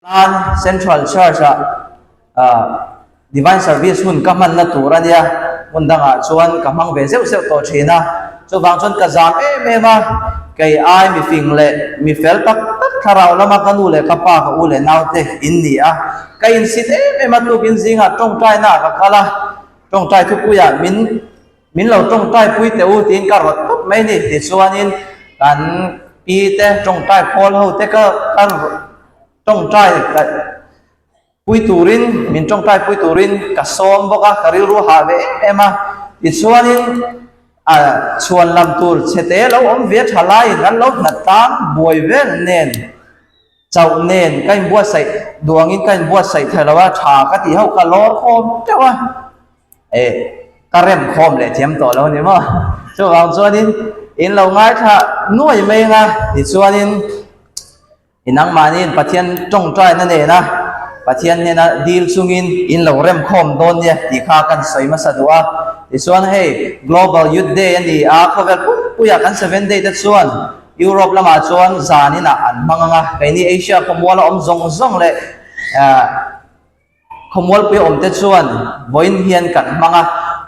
Lan Central Church Divine Service hun kaman na turania undanga chuan kamang ve zeu zeu to thina chuwang chon ka jam ma kai ai mi fing le mi fel tak tak tharau lama kanu le kapa ka ule naute inni a kai in sit ma tu bin zinga tong tai na ka kala tong tai thu puya min lo tong tai pui te u tin ka rot top mai ni ti chuanin kan pi te tong tai phol ho te ka kan tong tai pui turin min tong tai pui turin ka som boka karil ru ha ve ema ti chuanin chuan lam tur chete lo om ve thalai nan lo na tang boi vel nen chau nen kain bua sai duangin kain bua sai thalawa tha ka ti hau ka lor khom chawa ka rem khom le thiam to lo ni mo chuanin in lo ngai tha nuai mai nga ti chuanin inang manin pathian tong tai na ne na pathian ne na deal sungin in lo rem khom don ne ti kha kan soi ma sadua ti chuan hey global youth day ani a khavel puya kan 7 day ta chuan Europe lama chuan zanina an manganga kaini Asia khomwala om zong le khomwal pe om te chuan voin hian kan manga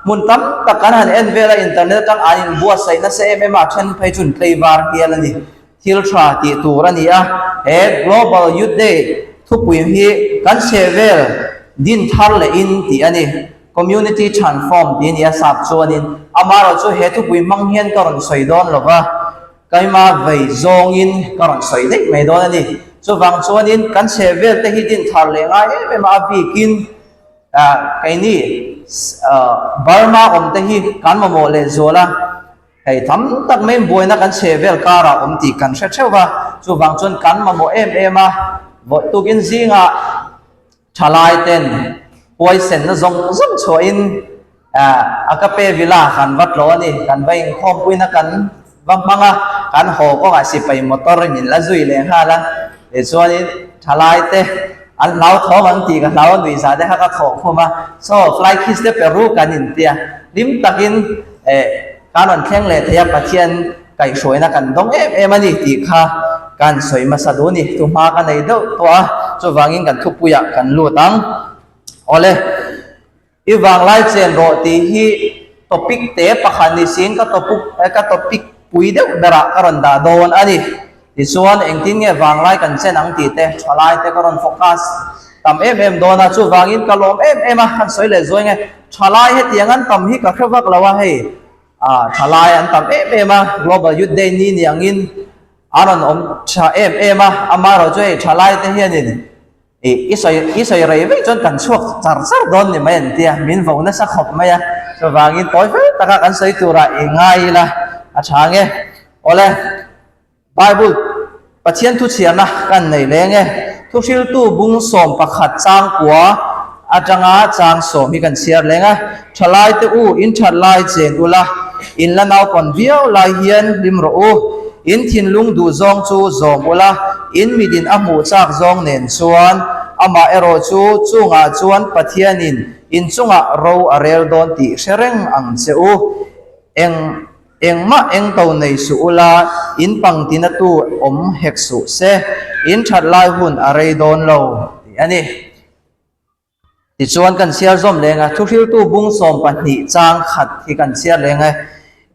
mun tam tak kan han en vela internet tang anin bua sai na se ma then phai chun playbar hian ani thil tra ti turani a global youth day thupui hi kan sevel din thar le in ti ani community transform ti ni asap chuanin amaro chu he thupui mang hian karon soidon lova kaima vei zongin karon soidek mai don ani chuwang chuanin kan sevel te hi din thar le nga ma bikin kaini Burma om te hi kan mo le zola kai tham tak mai boina kan sevel kara om ti kan shewa chuwang chun kan mo a vo tukin zinga thalai ten poison na zong cho in akape vila kan wat lo ni kan vai khom pui na kan manga kan ho ko ga si pai motor min la zui le ha la e chuani thalai te an lau tho wang ti ka lau nui sa de ha ka tho khoma so fly kiss de peru kan in tia lim takin kanon thleng le thia pathian kai soi na kan dong ani ti kha kan soi ma saduni tu ma ka nei do to a chuwangin kan thupuya kan lu tang ole iwang lai chen ro ti hi topic te pakhani sin ka topic pui de dara karon da don ani ti chuan engtin nge wang lai kan chen ang ti te thalai te karon focus tam dona chuwangin kalom a kan soi le zoi nge thalai he tiangan tam hi ka khawak lawa he thalai an tam global youth day ni niangin aron om cha amaro joy thalai te hian ni isoi rei ve chon kan chuak char don ni mai tia min vo na sa khop mai chuwangin toy fe taka kan soi tura ngai la change ole bible pathian thu chiana kan nei le nge thu thil tu bung som pakhat chang kwa atanga chang som hi kan share lenga thalai te u in thalai chen ula in la nau kon viau lai hian limro u in thin lung du zong chu zom ula in midin amu chak zong nen chuan ama ero chu chunga chuan pathianin in chunga ro arel don ti sereng ang cheu engma to nei su ula in pangtina tu om hek su se in that lai hun arei don lo ani ti chuan kan share zom lenga thu thil tu bung som pahnih chang khat hi kan share lenga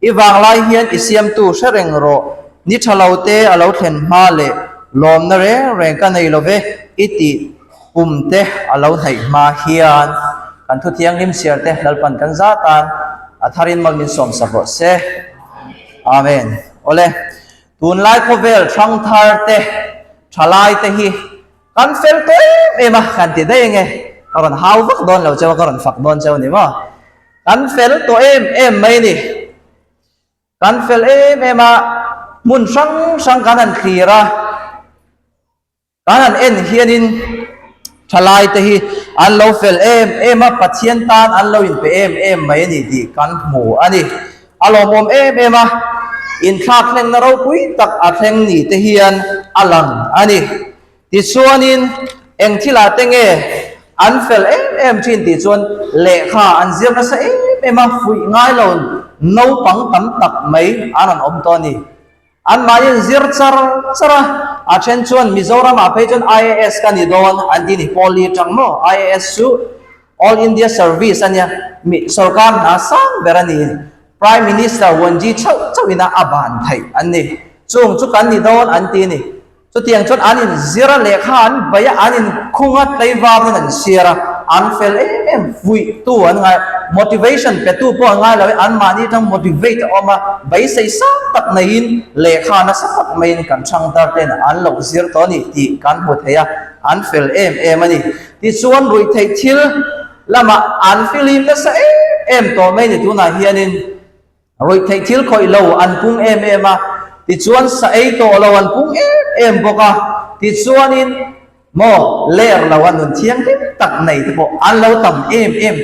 iwang lai hian isiam tu sereng ro ni thalote alo thlen ma le lom na reng ka nei love iti pumte alo thai ma hian kan thu thiang lim share te lalpan kan zatan atharin malmin som sabo se amen ole tun lai ko vel thang thar te thalai te hi kan fel te ema kan ti dei nge karon hau vak don lo chaw karon fak don chaw ni mo kan fel to mai ni kan fel ema mun sang kanan khira kanan en hianin thalai te hi an lo fel ema pathian tan an lo in pe mai ni ti kan mu ani alomom ema in thak leng na ro pui tak a thleng ni te hian alang ani ti chuanin eng thila tenge an fel thin ti chuan le kha an ziam na sa ema fui ngai lo no pang tam tak mai anan om to ni อันมายินซิรซาอาเช่นชวนมิโซรามาไปจน IAS กันนี่โดนอันที่นี่ Poly จังโม IAS ชู All India Service อันนี้มีสุรการนาสังเบรนี Prime Minister วันจีเจ้าวินาอาบานไทยอันนี้จุกันนี่โดนอันที่นี่จุดเตียงจนอันนี้ซิรเลขาอันไปอันนี้คุงัดไลวามันเสียระอันเฟลฟุยตัวอันไง motivation เป็นตัวพวกไงแล้วอันมานี่ต้อง motivate ออกมาไปใส่สักตักในอินเลขานะสักตักไม่กันช่างตาเต้นอันเราซิรตัวนี้ที่การพูดเฮียอันเฟลมันนี่ที่ส่วนรุยไทยทิลแล้วมาอันฟิลิมนั่นสิตัวไม่นี่ตัวน่าเฮียนินรุยไทยทิลคอยเราอันพุ่งมาที่ส่วนสายตัวเราอันพุ่งบอกว่าที่ส่วนนี้โมเล่เราวันนั้นเที่ยงที่ตักในที่บอกอันเราทำ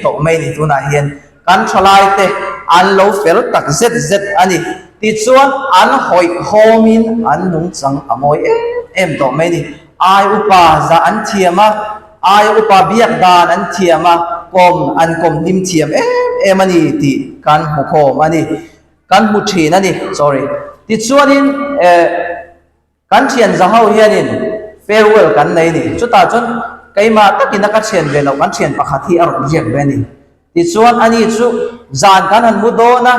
ตัวไม่นี่ตัวน่าเฮียนการฉลาดเตะอันเราเฟลตักเซ็ตอันนี้ที่ส่วนอันหอยโฮมินอันนุ่งสังอโมยตัวไม่นี่อายุปาจะอันเทียมาอายุปาเบียกดานอันเทียมากรมนิมเทียมมันนี่ที่การหุกโฮมอันนี้การมุชีนั่นนี่ sorry ที่ส่วนนี้การเชียนจะเข้าเฮียนินfarewell กันในนี่จุดตาจนใครมาตักินนักเชียนเวลากันเชียนปะขัดที่อารมณ์เย็นเวนี่ที่ส่วนอันนี้จุจานกันหันมุดโดนะ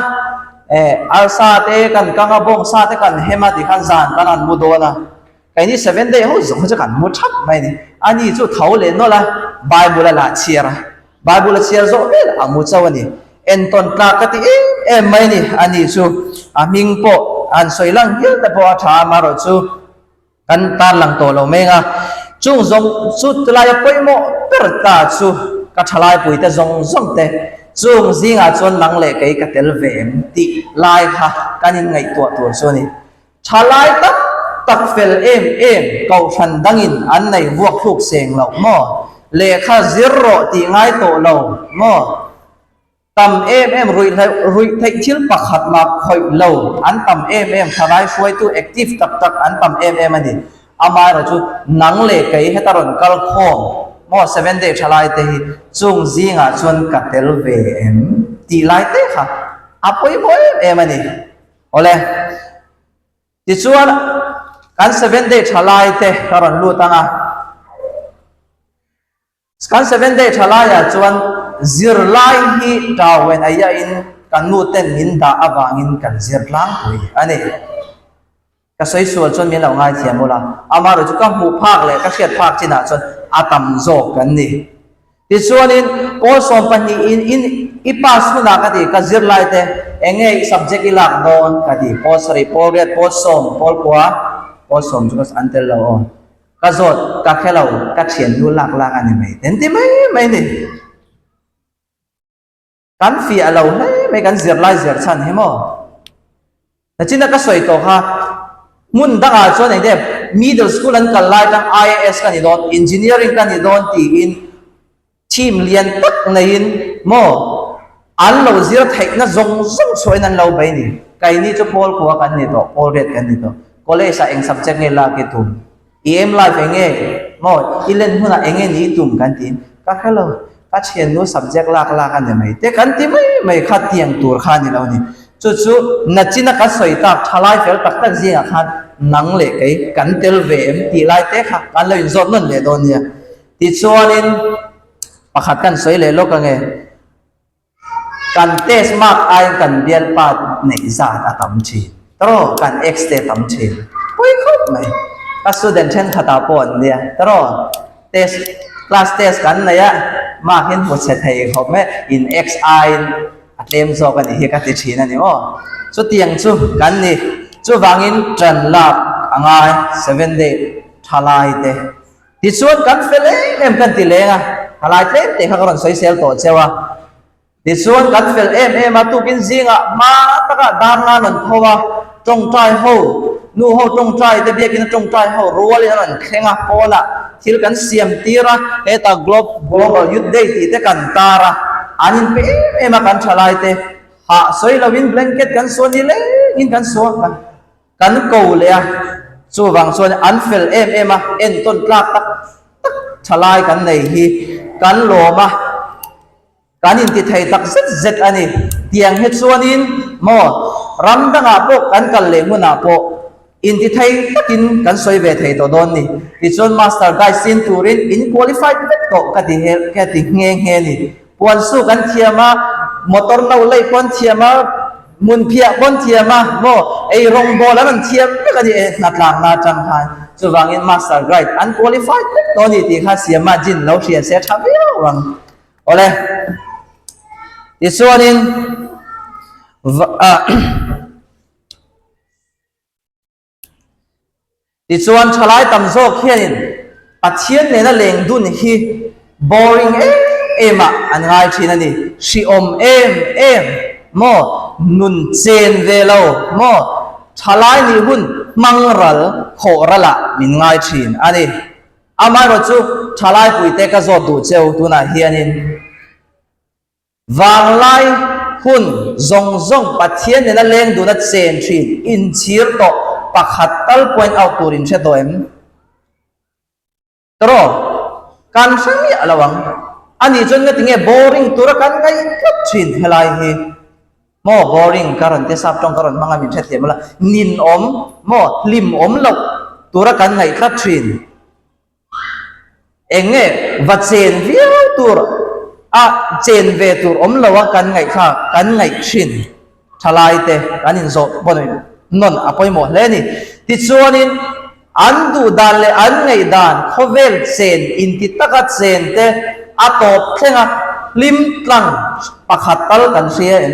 อาซาเตกันกังบงซาเตกันเฮมาติกันจานกันหันมุดโดนะใครนี่7 day เขาจะกันมุดชับไม่นี่อันนี้จุเท่าเลยนั่นละไบเบิลละเชียร์โซเอลอามุดเจ้าวันนี้ตอนกลางกันที่ไม่นี่อันนี้จุมิงโปอันสวยลังเยอะแต่พอชามาเราจุกันตาลังโตเราเมงจุสุดลายป่วยโมเปิดตาจุกัทลายป่วยแต่เตซิงจนหลังเล็กกัตเตลเวมติลายฮะกันยังไงตัวส่วนนี้ชลายตักเฟลเกาชันดังอินอันในวกทุกเสียงเราโมเลขาซิโรตีง่ายโตเราโมตำรุยไทยชิลปักขัดมาคอยเล่าอันตำชลายช่วยตัวแอคทีฟตักอันตำอันนี้อามาเราจูหนังเล็กไอ้เหตุรนกัลโคมมอ7 day ชลายเตะจุงซิงจนกัตเตลเวมตีไลเตะค่ะอาป่วยมันนี่โอเลที่ส่วนกัน7 day ชลายเตะกรณลูตังกัน7 day ชลายจวนซิรไลฮีดาวเวนอายาอินกันนูเตนมินดาอบางอินกันซิรลังคุยอันนี้ก็สวยส่วนมีเราง่ายเทียมโมละอามาเราจะก็หูภาคเลยก็เขียนภาคที่น่าจนอาตัมโจกันนี่ที่ส่วนนี้โอสมปันนี่อิปัสมุนักติก็ซิรไลเตเองไง subject อิลักโดนก็ดีโพสรีโพเรียโพสมโพลกัวโพสมจุดอันเตลเราก็จดก็แค่เราก็เขียนดูหลักอันนี้ไม่เต็มที่ไม่นี่กันฟีเราไม่กันซิรไลซิรชันเห็นมั้ยแต่จริงๆก็สวยตัวค่ะมุนดังอาจจะเนี่ย middle school นั้นกันไล่ตั้ง IAS กันนี่โดน engineering กันนี่โดนตีอินทีมเรียนตักในอินโมอันเราเสียไทยน่ะสวยนั้นเราไปนี่ไกนี่จะโพลขัวกันนี่ตัวโพลเรียนกันนี่ตัวก็เลยใส่เอง subject นี่ลากิตุม EM life เองโมอีเล่นหุ่นเองนี่ตุ่มกันทีก็แค่เราก็เชียนนู้ subject ลากกันเนี่ยไม่แต่กันที่ไม่ขัดเตียงตัวข้านี่เรานี่จู่นัดจีนักสวยตักทลายเฟลตักจีนักขันนังเล็กกันเตลเวมตีไล่เตะค่ะกันเลยจดนั่นเลยโดนเนี่ยที่ส่วนนี้ประคัดกันสวยเลยโลกไงกันเตสมากไอกันเดียนปาดในซาตาตั้มชีตรอกันเอ็กซ์เตตั้มชีปุ้ยครับไหมก็สุดเด่นเช่นขัดตาปนเนี่ยตรอเตสคลาสเตสกันเนี่ยมากเห็นบทเสถียรเขาไหมอินเอ็กซ์ไออัดเล่มโซกันนี่เฮกัติชีนั่นนี่อ๋อสุดเตียงสุกันนี่สุวางินจันลับอ่าง7 day ทลายเตะที่ส่วนกันเฟลกันติเลงทลายเตะเขากำลังใส่เซลตัวเจ้าที่ส่วนกันเฟลมาตุกินซิงมาตะกะดารนันทว่าจงใจโฮนูโฮจงใจแต่เบียกินจงใจโฮรัวเลยนั่นแข่งอ่ะพอละที่กันเสียมตีระตา global youth day ที่เตกันตาระอันนี้เป็นมากันทลายเตะหาสวยเราวิน blanket กันส่วนนี้เลยอินกันส่วนกันกูเลยส่วนบางส่วนอันเฟลมาต้นกล้าตักทลายกันในฮีกันโลมากันอินติไทยตักเซ็ตอันนี้เตียงเฮ็ดส่วนนี้โมรำดังอาโปกันเลยมุนาโป in ti thai takin kan soi ve thei to don ni ti chon master guide sin turin in qualified vet to ka ti he ka ti nge ni puan su kan thiama motor no lei pon thiama mun phia pon thiama mo ei rong bol an thiam ka ni na tlang na chang khan chu wangin master guide unqualified vet to ni ti kha siama jin lo thia se thabia wang ole ti chuanin ti chuan thalai tam zawk hianin pathian ne na leng dun hi boring ema an ngai thina ni si em mo nun chen ve lo mo thalai ni hun mangral khorala min ngai thin ani amai ro chu thalai puite ka zo du cheu tuna hianin wanglai hun zong pathian ne na leng du na chen thin in chir to pakhat tal point out turin se toem tro kan sami alawang ani jon nga tinge boring tura kan ngai kat thin helai hi mo boring karon te sap tong karon manga min the mala nin om mo lim om lo tura kan ngai kat thin enge va chen viau tur a chen ve tur om lo wa kan ngai kha kan ngai thin thalai te kanin zo bonoi non apoi mo le ni ti chuanin an du dan le an ngai dan khovel chen in ti takat chen te atop thenga lim tlang pakhat tal kan sia en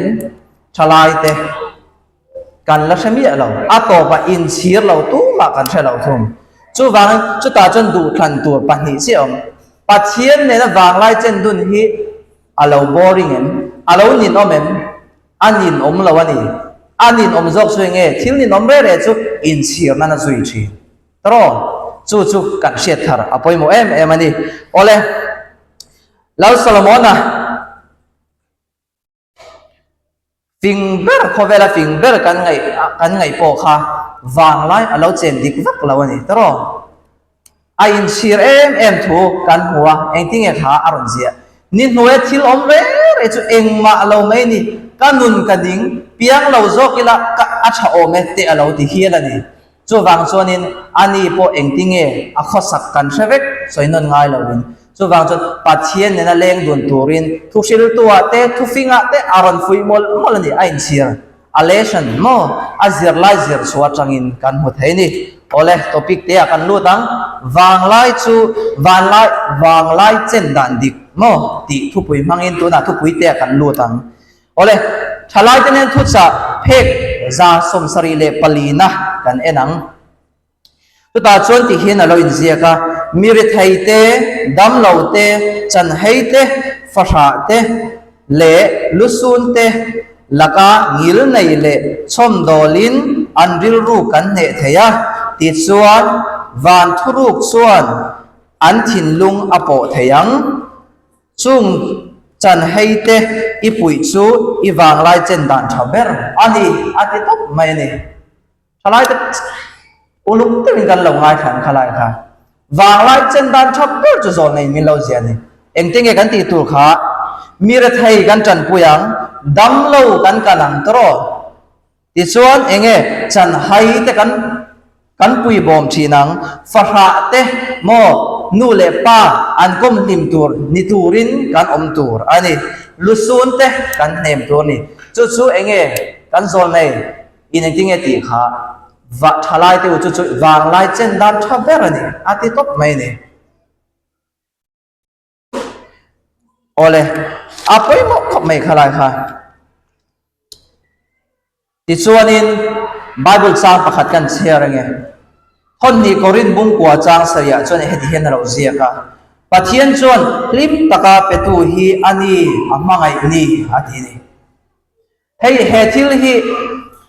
thalai te kan la sami alo atopa in sir lo tu ma kan thelo thum chu wang chu ta chon du thlan tur pani siom pathian ne na wang lai chen dun hi alo boring en alo nin omem anin om lo ani anin om zok swenge thil ni nomre re chu in sir na na zui thi tro chu kan shet thar apoi mo em ani ole lau solomona finger khovela finger kan ngai po kha wang lai alo chen dik vak lo ani tro a in sir em thu kan huwa engting e kha aron zia nin noe thil om re chu engma alo mai ni kanun kading piang lo zokila ka acha ome te alo ti hialani chu wang chuanin ani po engtinge a khosak kan shavek soinon ngai lovin chu wang chu pathian ne na leng dun turin thu sil tua te thu finga te aron fuimol molani ain sir alation mo azir lai zir suwa changin kan hu theini ole topic te kan lu tang wang lai chen dan dik mo ti thu pui mangin tu na thu pui te kan lu tang ole thalai tenen thu cha phek za som sari le palina kan enang tu ta chon ti hin alo in zia ka mir thai te dam lo te chan hei te fasha te le lusun te laka ngil nei le chom dolin anril ru kan ne theya ti chuan van thuruk chuan an thin lung apo theyang chung chan hei te ipui chu i wang lai chen dan thaber ani ati top mai ni thalai te uluk te kan lo ngai than khalai kha wang lai chen dan thaber chu zol nei min lo zia ni engting e kan ti tur kha mir thai kan chan puyang dam lo kan kalang tro ti chuan enge chan hai te kan pui bom thinang farha te mo nu le pa an kom lim tur ni turin kan om tur ani lusun te kan nem tur ni chu enge kan zol nei in engting e ti kha va thalai te chu wang lai chen dan thaber ani ati top mai ni ole apoi mo khop mai khalai kha ti chuanin bible sang pakhat kan share nge hon ni korin bung kwa chang saria chon he ti hen ro zia ka pathian chon lim taka petu hi ani amangai ni ati ni hei he thil hi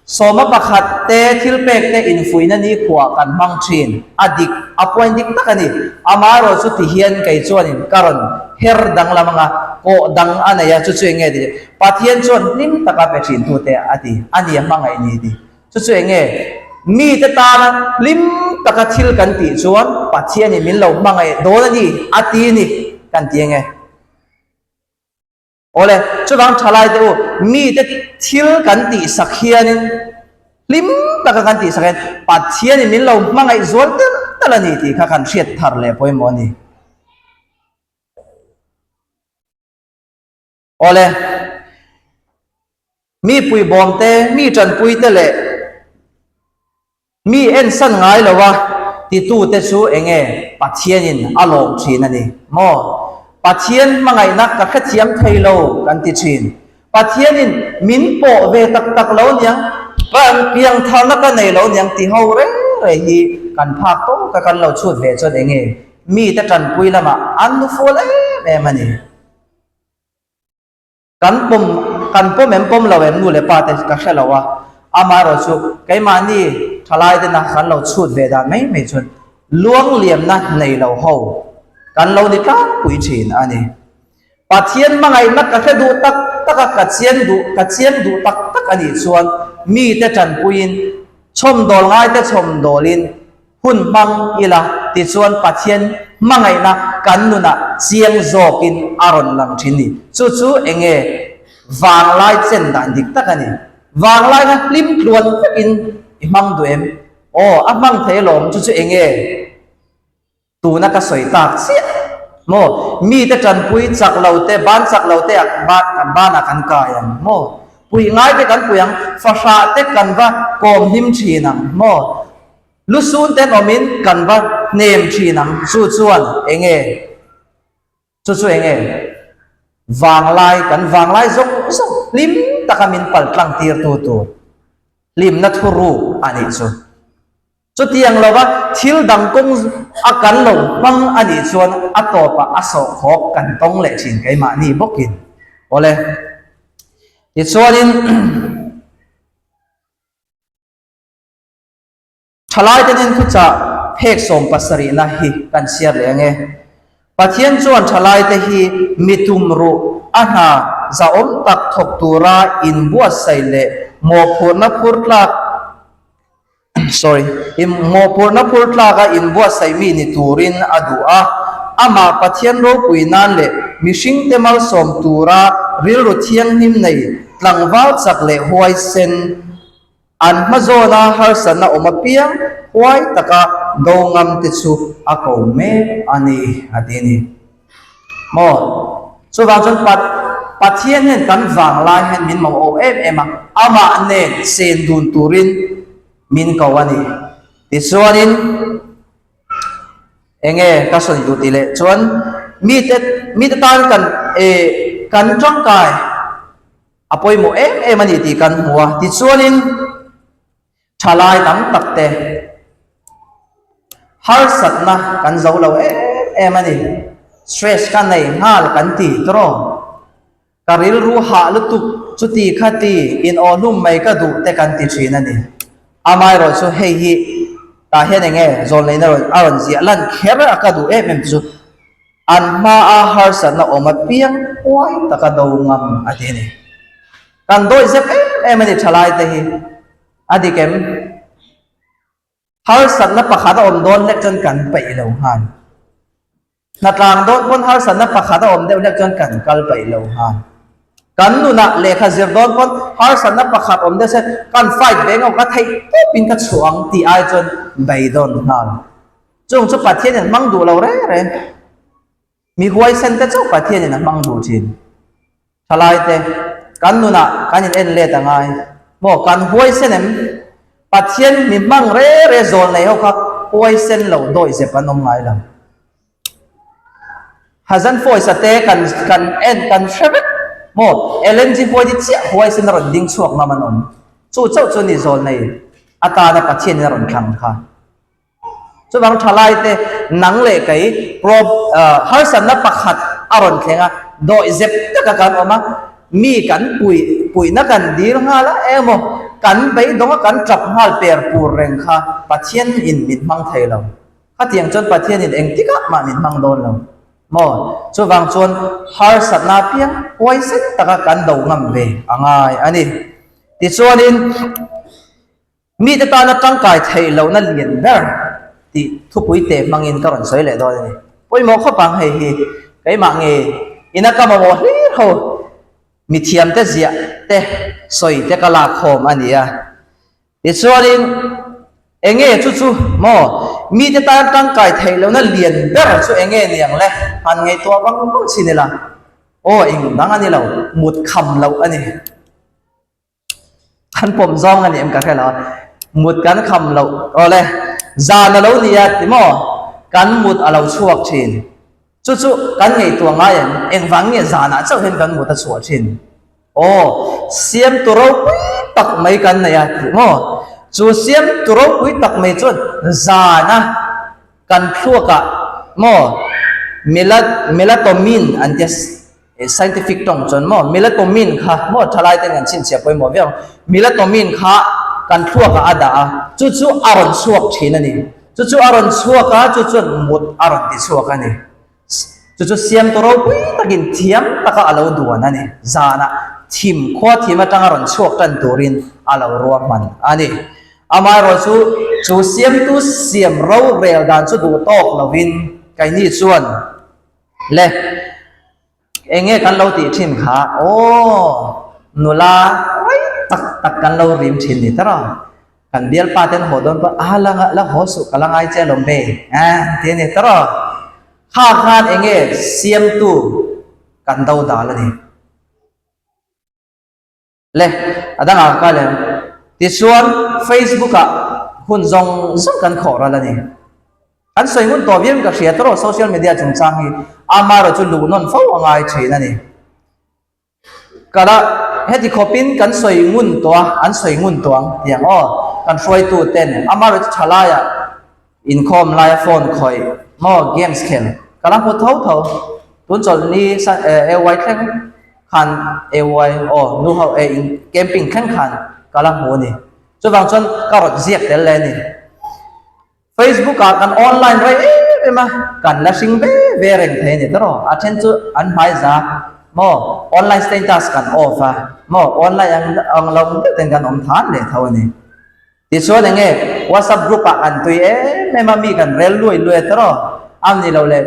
soma pakhat te thil pek te in fuina ni khwa kan mang thin adik appoint dik takani amaro chu ti hian kai chuanin karon her dang lamanga ko dang anaya chu nge di pathian chon lim taka pe thin tu te ati ani amangai ni di chu nge mi te ta na lim taka thil kan ti chuan pathian ni min lo mangai do na ni ati ni kan ti nge ole chu wang thalai te mi te thil kan ti sakhianin ลิมตะกะกันติสักปัดเชียนมินเรามังไอซวนตะละนี่ติค่ะกันเชียดทาร์เลยพอยมอนี่โอเลมีปุยบอมเตมีจันปุยเตเลมีเอ็นสันไงเลยวะที่ตู้เตซูเองปัดเชียนินอารมณ์ชีนันนี่มอปัดเชียนมังไงนักกะขัดเทียมไทยโลกันติชินปัดเชียนินมินโปเวตักโลเนี่ยกันเพียงทานักกันในโลเนี่ยที่เขาเร่ฮีกันภาคโตกันเราชุดเวชดเองมีแต่จันปุยละมาอันดูโฟเลแม่มันนี่กันปมเอ็มปมเราเอ็มนู่เลยป้าแต่ก็ใช่เราว่าอามาเราชุไกมานี่ทลายแต่นะกันเราชุดเวดาไม่ชนล้วงเหลี่ยมนะในเราเฮากันเราดิก้าปุยชินอันนี้ปัจเจียนมังไงนักก็แค่ดูตักกัดเจียนดูตักอันนี้ส่วนมีแต่จันปุยินชมโดลง่ายแต่ชมโดลินหุ่นมังอีละติดส่วนปัจเจียนมังไงนะกันนุนะเสียงโจกินอารมณ์ลังชินีจู่เองวางไล่เส้นด่านดิกตักอันนี้วางไล่นะลิมล้วนกินมังดูเอ็มโอ้อับมังเทลมจู่เองตูนักก็สวยตากเสียโมมีแต่จันปุยจักเราเตบ้านจักเราเตะบ้านกันกายันโมปุยง่ายแต่กันปุยังฟาชาเตกันว่ากอมหิมชีนังโมลุซูนเตนอมินกันว่าเนมชีนังส่วนเองจู่เองวางไล่กันวางไล่ซงลิมตะกามินปัลกลางตีร์ตัวลิมนัทรูอันนี้จุดที่ยังเราว่าทิลดังกงอาการลงมังอันนี้ส่วนอัตโตปะอโศกหกกันต้องเละชินไกมานี่บอกกินโอเลอีส่วนนี้ทลายแต่นี่ทุกจะเพกสมปัสรีนะฮีกันเสียเลยไงปะเทียนส่วนทลายแต่ฮีมิตุมรุอาหาจะอมตักทบตุระอินบัวใส่เละโมพูนพูดลักmo purna purtla ga inbua saimi ni turin adua ama pathian ro puinan le mishing temal som tura ril ro thiang nim nei tlangwal chakle huai sen an mazona harsana omapiang huai taka dongam te chu akome ani adini mo so wangchon pathian hen kan wang lai hen min mo o em ama ne sen dun turin min kawani tisuanin enge kason yutile chuan mi tan kan trong kai apoi mo ani ti kan huwa tisuanin thalai tam takte har satna kan zaulo ani stress kan nei hal kan ti tro karil ru ha lutuk chuti khati in onum mai ka du te kan ti thina ni amai ro so hei hi ta hian enge zon leina ro aron zia lan khera akadu em chu an ma a har sa na oma piang huai taka do ngam adini kan doi zep em ani thalai te hi adikem har sa na pakhada om don lek jon kan pai lo han na tlang don pon har sa na pakhada om de lek jon kan kal pai lo han kan nu na lekha zir don pon har san na pakhat om de se kan fight beng ok thai pin ka chuang ti ai chon bai don hal chung chu pathian mang du lo re mi huai sen te chu pathian na mang du chin thalai te kan nu na kan en le ta ngai mo kan huai sen em pathian mi mang re zon nei ho kha huai sen lo doi se panom ngai la hazan foi sa te kan en kan shebet mo LNG foi di chia huai sen ron ding chuak na manom chu chau chu ni zon nei ata na pathian na ron thang kha chu bang thalai te nang le kai prob har san na pakhat aron thlenga do zep ta kan oma mi kan pui na kan dir hala emo kan bai dong kan trap hal per pur reng kha pathian in min mang thailo kha tiang chon pathian in eng tika ma min mang don lo mo chu wang chon har satna piang huai set taka kan do ngam ve angai ani ti chuanin mi ta ta na tangkai thailo na lian ber ti thupui te mangin karon soi le do ni poi mo kho pang hei hi kai ma nge ina ka mo hi ho mi thiam te zia te soi te kala khom ania ติส่วนนี้เองจู่ๆมอมีแต่ตาตั้งกายไทยแล้วนั่นเรียนเด้อจู่เองเนี่ยแหละหันไงตัวบังสินี่ล่ะโอ้เองดังอันนี้เราหมดคำเราอันนี้คันผมซ้อมอันนี้เอ็มก็แค่แล้วหมดกันคำเราโอ้เลยจานเราเนี่ยติมอกันหมดเราชั่วชินจู่ๆกันไงตัวง่ายเองฟังเนี่ยจานะเจ้าเห็นกันหมดชั่วชินโอ้เสียมตัวเราตักไม่กันเนี่ยติมอจู่เสียมตัวเราตักไม่จนจานะกันชั่วกะมอเมลาโทนินอันเดียscientific ตรงจนมอเมลาโทนินค่ะมอทลายแต่งานชิ้นเสียไปหมดเรื่องเมลาโทนินค่ะกันชั่วกะอาดาจู่ๆอารมณ์ชั่วชินนี่จู่ๆอารมณ์ชั่วกะจู่ๆหมดอารมณ์ที่ชั่วกันนี่จู่ๆเสียมตัวเราตะกินเทียมตะกะอาเราดูนั่นนี่จานะทีมข้อทีมตั้งอารมณ์ชั่วกันตัวรินอาเรารวมมันอันนี้อามาเราจู่เสียมตัวเสียมเราเรียลดานจู่ดูตอกเราวินไกนี่ส่วนเล่เองกันเราตีทีมขาโอ้นุลาตักกันเราริมชินนี่ตลอดกันเดียลปาเตนหัวโดนปะละหัวสุกลังไอเจลมเบเทียนี่ตลอดข้าขาดเองเสียมตูกันดาวดาลนี่เล่อดังอาการเลยที่ส่วน Facebook อ่ะหุ่นจงกันขอละนี่อันส่วนหุ่นตัวเบี้ยกับเสียตลอดโซเชียลมีเดียจงจังฮีอามาเราจะดูนนฟ้องง่ายเฉยนั่นนี่ก็ละเฮติคอปินกันสวยงุ่นตัวอันสวยงุ่นตัวอย่างอ้อกันช่วยตัวเต้นอามาเราจะฉลาดอินคอมไลฟ์โฟนคอยมอเกมส์เข็นก็ละพอเท่าตุนจนนี้เอวไว้แข่งขันเอวไว้โอ้นู่เขาเกมปิ้งแข่งขันก็ละหัวนี่จนบางจนก็รถเสียกเดลเลยนี่ Facebook กันออนไลน์ไรมากันละสิ่งเวรเทนี่ตลอดอาเช่นจุอันหมายจากมอออนไลน์สเตตัสกันออฟมอออนไลน์อังเราเต็งกันอมทานเลยเท่านี้ที่ส่วนยังไงว่าสับกรุ๊ปอันตัวไม่มามีกันเร็วรวยตลอดอันนี้เราเลย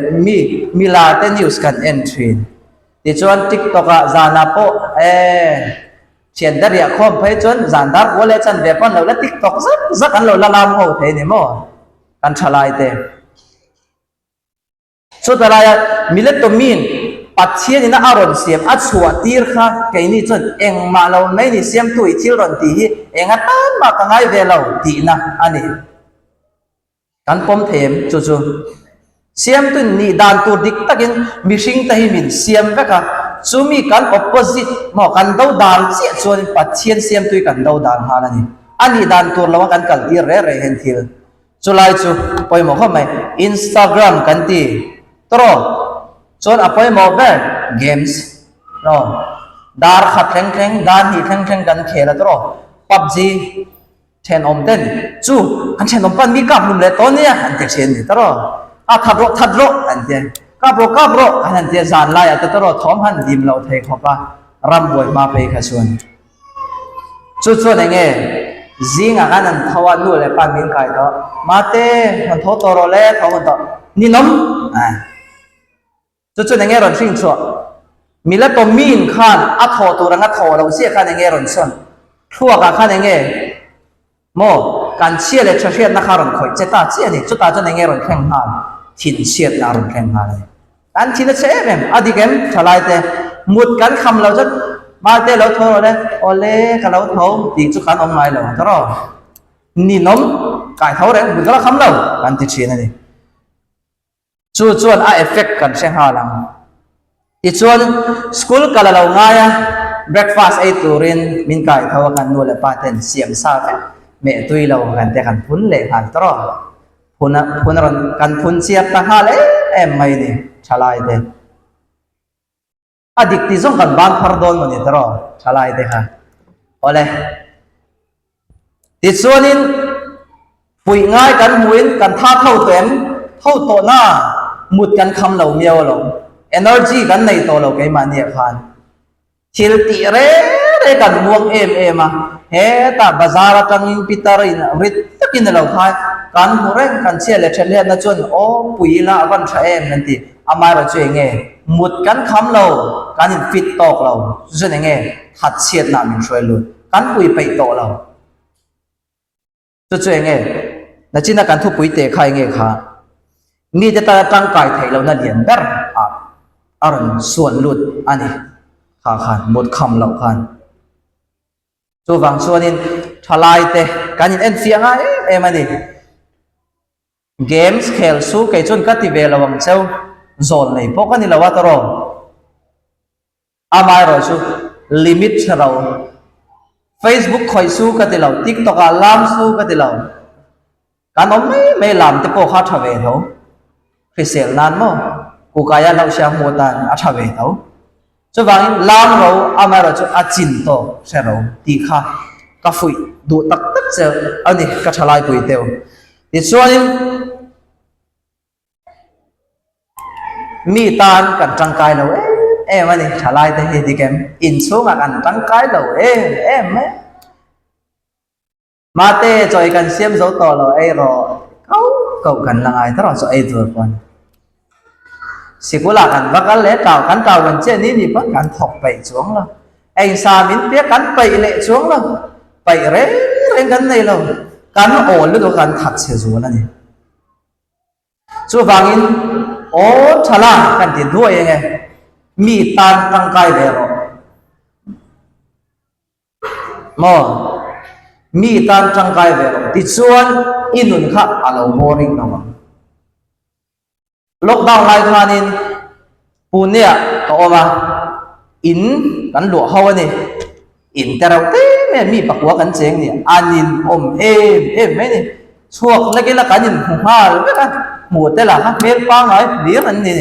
มีลาเต้นนิวส์กันเอ็นทรีที่ส่วน TikTok จานาโปเชียนดาริยาคอมไปจนจานดาร์วอลเลชันเว็บอันเราละ TikTok สักอันเราละลามหัวเทนี่มอกันฉลาดเต้สุดท้ายมิเลตโทมินปัจเจียนี่นะอารมณ์เสียมอัดสวดตีร์ค่ะแค่นี้จนเองมาเราไม่นี่เสียมตุยที่รอนตีเองอัดตามมาตั้งไงเวลาตีนะอันนี้กันปมเทมจู่ๆเสียมตุนนี่ดานตัวดิกตะกินมิชิงตะหิมินเสียมก็ค่ะซูมีกัน opposite หมอกันดาวดานเสียส่วนปัจเจียนเสียมตุยกันดาวดานฮานั่นนี่อันนี้ดานตัวเรากันกันตีเร่เห็นทีจุลายจู่ปอยหมอเข้ามาอินสตาแกรมกันตีตรอจนอภัยมอบแบบเกมส์เนาะดาร์ขัดแข่งดานฮีแข่งกันเขลตรอพับจีเชนอมเต้นจู่อันเชนอมปันมีกับนุ่มเลยตอนนี้อันเตเชนนี่ตรอทัดรอันเตกับรอันเตจานไล่ตรอทอมหันดิมเราเทขบารำบวยมาไปขชวนจู่ๆยังไงจิงอันนั้นทว่านู่เลยปามินไก่ต่อมาเต้มันทอตรอเล่เขาคนต่อนี่น้ำจู่ๆยังไงรอนชิงชัวมีแล้วตัวมีนขันอัดทอตัวรังอัดทอเราเสียขันยังไงรอนส่วนทั่วกันขันยังไงโมการเชี่ยเลยเชี่ยนักรอนคอยเจตาเชี่ยนี่จุดตาจนยังไงรอนแข่งขันทิ้งเชี่ยนารอนแข่งขันการทิ้งเชี่ยเนี่ยอดีตเกมฉลาดแต่หมดการคำเราจะมาเตะเราทอเลยโอเล่กันเราทอตีจุกันออกมาเลยตลอดนี่น้องกายเท่าไรบุญก็เราคำเราการติดเชื้อนี่จู่ๆเอฟเฟกต์กันเช่นฮาลังที่ส่วนสกูลกันเราง่ายเบรคฟาสต์ไอตูรินมินกายเท่ากันนู่นเลยปาเทนเสียมซาเฟเมตุยเรากันแต่กันพุนเลยหันตลอดพุนรันกันพุนเสียบตาฮาเลยไม่เนี่ยฉลาดเด้อดีตที่ส่งกันบ้านพาร์ดอนมันนี่ตลอดฉลาดเด้ค่ะโอเลยที่ส่วนนี้คุยง่ายกันมุนกันท่าเท่าเต็มเท่าโตหน้ามุดกันคำเหล่าเมียวเรา energy กันในตัวเราไกมันเนี่ยคันทิลติเร่กันม่วงมาเฮตาบาซาร์กันยิงพิตารินริตกินเราค่ะกันหัวเร่งกันเชี่ยเฉลี่ยนะจนโอ้ปุยละวันเช้านั่นทีอามาเราช่วยไงมุดกันคำเรากันฟิตตอกเราจนยังไงหัดเชียดน้ำมันช่วยเลยกันปุยไปโตเรา จุเองนะจินะกันทุปุยเตะใครค่ะมีจะตาตั้งกายไทยเรานั่นเรียนแบบอารมณ์ส่วนหลุดอันนี้ข้าขันหมดคำเหล่าขันตัวบางส่วนนี้ทลายเตะการยินเอ็นเฟียงมันนี่เกมส์เคลสู้ไก่จนกัดที่เวลาวังเจ้าโซนเลยพวกกันนี่เราว่าตลอดไม่เราสู้ลิมิตเรา Facebook คอยสู้กันที่เรา TikTok ลามสู้กันที่เราการอมไม่ลามที่พวกเขาทำเองเขาคือเสียงนั้นมั้งกูกายเราเชื่อหัวตาทำเองเขาส่วนบางลามเราไม่เราจะจินโตเสียเราตีข้ากาฟุยดูตักเจออันนี้ก็ทลายปุยเตียวที่ส่วนนี้มีตานกันจังกายเรามันนี่ทลายแต่ที่แกมอินสูงกันจังกายเราไม่มาเตะจอยกันเสียมโซต่อเรารอเขากันละไงถ้าเราจะตัวคนสิกุลากันว่ากันเละเก่ากันเจนี่เพิ่งกันถกไปช่วงเราสามินเปียกันไปเละช่วงเราไปเร่งกันในเรากันโอนหรือกันถัดเสียส่วนนั่นนี่ส่วนบางอินทลากันติดด้วยยังไงมีตานตั้งกายเวรมีตานตั้งกายเวรติดส่วนอินุนข้าเราโมริงนะมั้งล็อกดาวน์ไลน์ทานินปูเนี่ยก็ออกมาอินกันหลวงเขาเนี่ยอินแต่เราไม่มีปักหัวกันเจงเนี่ยอันนินไม่เนี่ยช่วงแล้วก็ละกันยินหัวหรือไม่กันหมดแต่ละฮะเมลปังไงเดี๋ยวนั้นนี่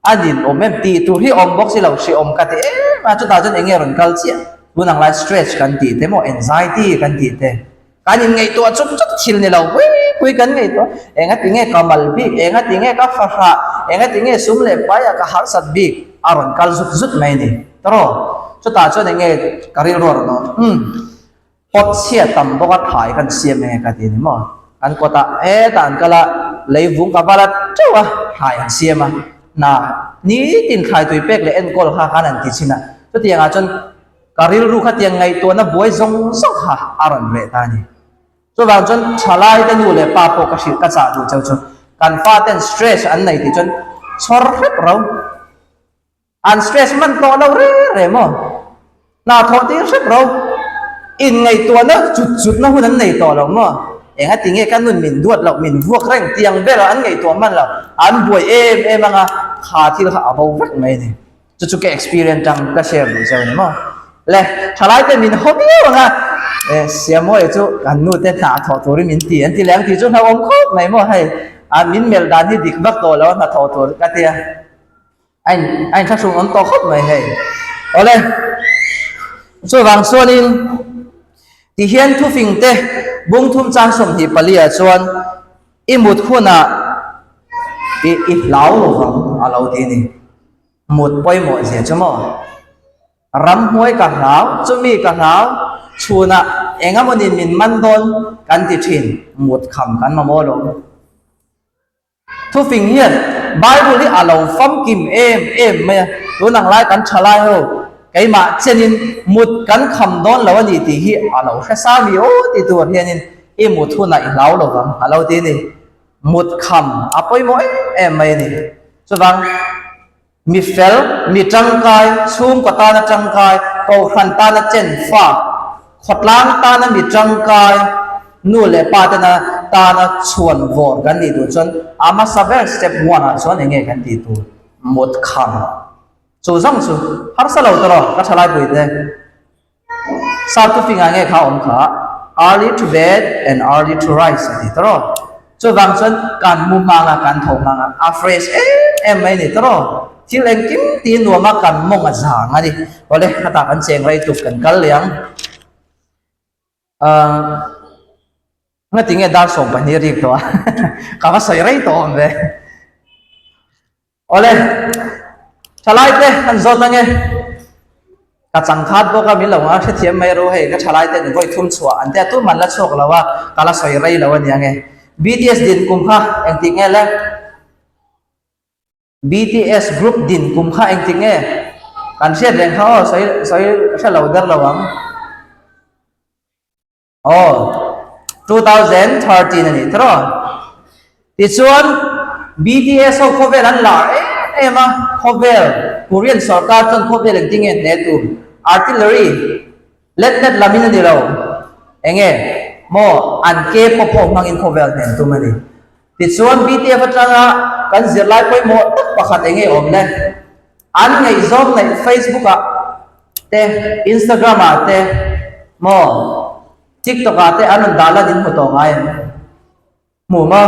อันยินแม่ตีตัวที่บอกสิเราเชื่อกันที่มาจุดตาจนเองรันกัลเซียดูหนังไลฟ์สเตรชกันตีแต่โม anxiety กันตีแต่การยินไงตัวจุดชิลเนี่ยเราคุยกันไงตัวติงไงกำมัลบิกติงไงกับฟ้าติงไงซุ่มเล็บไปกับฮาร์สัตบิกอารอนกัลสุดไม่นี่ตลอดจุดตาจนเองการีรอร์เนาะพอเสียตั้มบอกว่าถ่ายกันเสียเมกันทีนี่มั้งกันก็ตาแต่อันก็ละเลยวุ้งกับว่าละเจ้าถ่ายเสียมาน่ะนี่ตินถ่ายตัวเป็กเลยเอ็นก็ละข้านันติชินะจุดที่ยังอาจจะการีรู้ขัดยังไงตัวน่ะบวยซงฮะอารอนเรตานี่ส่วนบางจนชลายแต่อยู่เลยป้าโปกสิกระจาดูเจ้าจนการฟาดเต้นสเตรสอันไหนที่จนชอร์เราอันสเตรสมันโตเราเร่มั้งน่าทอที่เราอินไงตัวน่ะจุดน่ะหุ่นนั้นไหนต่อเรามั้งติงไงกันนุ่นมินดวดเรามินพวกแรงเตียงเบลอันไงตัวมันเราอันบวยมังอ่ะขาที่เราเอาวัดไม่เนี่ยจุดแก experience จังก็แชร์ดูเจ้าเนี่ยมั้งเลยชลายแต่มินฮอบบี้วะเสียมั่วจุกันนู่นแต่หน้าทอตัวมินตีอันที่แรงที่จุดเราอมคบไม่มั่วให้มินเมลดานที่ดิกบักตัวแล้วหน้าทอตัวก็เตียไอ้ถ้าสูงอันโตคบไม่ให้เอาเลยส่วนบางส่วนนี้ที่เห็นทุกสิ่งเตะบุ้งทุ่มจางสมหีปลีส่วนอิมุดคุณน่ะอีเหลาหลงเราทีนี่หมดไปหมดเสียชั่วโมงรำห้วยกับเหลาจะมีกับเหลาชูน่ะมันมินมันโดนกันติดถิ่นหมดคำกันมาโมลงทุกสิ่งเห็นไบเบิลที่เราฟังกิมไม่รู้หนังไล่กันชลายเราไก่มาเช่นนี้มุดกันคำโดนแล้ววันนี้ที่เราแค่สามีที่ตัวเฮียนี่มุดทุนน่ะเราหรอกเราที่นี่มุดคำอะไรมั่วไม่นี่ส่วนบางมีเฟลมีจังกายซูมกับตาหน้าจังกายโตขันตาหน้าเจนฟ้าขดล้างตาหน้ามีจังกายนู่นเลยป้าแต่หน้าตาหน้าชวนวอร์กันดีตัวจนอามาสับเบอร์สเต็ปวันอ่ะส่วนยังไงกันดีตัวมุดคำจู่ซังจู่ฮาร์สลาวตลอดก็ทลายไปเด้สาวทุกฟิงยังไงเขาอมขา early to bed and early to rise ดีตลอดจู่บางส่วนการมุมมังการทงมังafresh ไม่ดีตลอดที่เล่นกิมตีนัวมากันมองอาจารย์อะไรก็เลยถ้าตากันเชียงไรตุกกันกันเลี้ยงงั้นถึงจะดาวส่งไปนี่รีบตัวก็ว่าใส่ไรตัวเลยโอ้เลยชลายเต้อันโซนนั่งไงก็จังคัดพวกก็มีหลงว่าเทียมไม่รู้ให้ก็ชลายเต้ก็ทุ่มชัวอันแต่ตัวมันละโชคแล้วว่าก็ละใส่ไรแล้ววันนี้ไง BTS ดินกุมภาเองถึงไงแล้วBTS group ดินกุมภาเองจริงกันเสียแรงเขาใส่เราเดินระวัง 2013 ani tro ti chuan BTS ho khovel an la ema khovel Korean sarkar chon khovel ang tinge ne tu artillery let lamin ni lo enge mo an ke popo mangin khovel nen tu mani ti chuan BTS atanga kan zirlai poi mo tak pakhat enge om le an ngai zom nei Facebook a te Instagram a te mo TikTok ate anon dala din mo to ngayon mo mo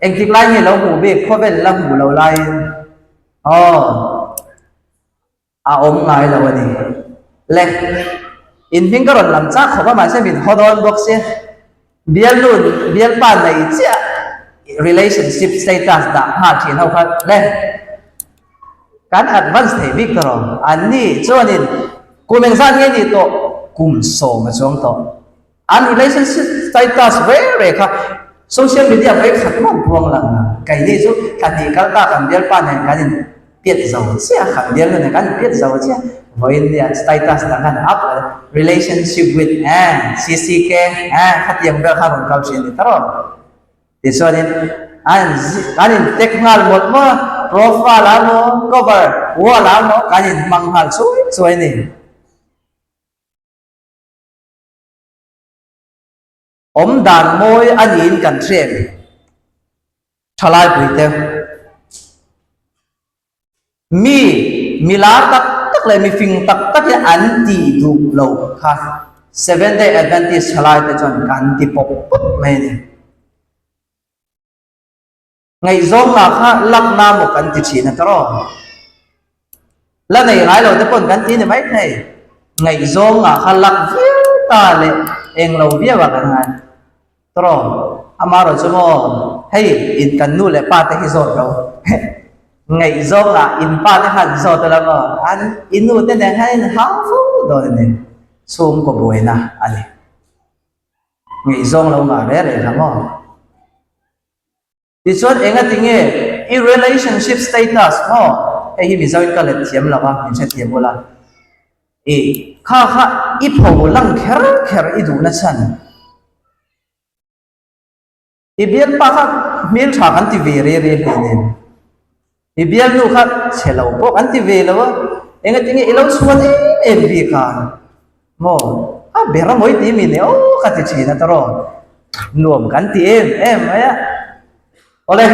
eng tiklay ni lo mo be khovel lang mo lo lai om ngai lo ani le in fingaron lam cha khoba ma se min hodon box se bial pa nei chia relationship status da ha thin ho kha le kan advance thei big toro anni chuanin kumeng san nge ni to kum so ma chong to an relationship status very kha social media very khat mon puang lang kai ni chu khati kal ta kan bial pa nei kan piet zau chia khat bial ne kan piet zau chia voin dia status da kan up relationship with CCK khatiam ba kha ron kal chen ni taro ti chuanin an technical mod mo profile amo cover wall amo kanin manghal suai ni om dan moi anin kan threm thalai puite mila tak le mi fing tak ya anti du lo kha 7 day advantage thalai te chon kan ti pop mai ni ngai zom na kha lak na mo kan ti chi na tro la nei ngai lo te pon kan ti ni mai thei ngai zom na kha lak ta le eng lo bia wa kan ngai tro amaro chumo hei in kan nu le pa te hi zo ro ngai zom na in pa te han zo te la mo an in nu te ne hai ha fu do ne sum ko buena ani ngai zom lo ma re la mo ti chuan enga tinge i relationship status mo e hi mi zawin ka le thiam lawa min che thiam bola e kha i pho lang kher i du na chan i bian pa kha mil tha kan ti ve re ne i bian nu kha chelo po kan ti ve lawa enga tinge i lo suan e bi ka mo a bera moi ti mi ne o ka ti chi na taro nuam kan ti em aya ole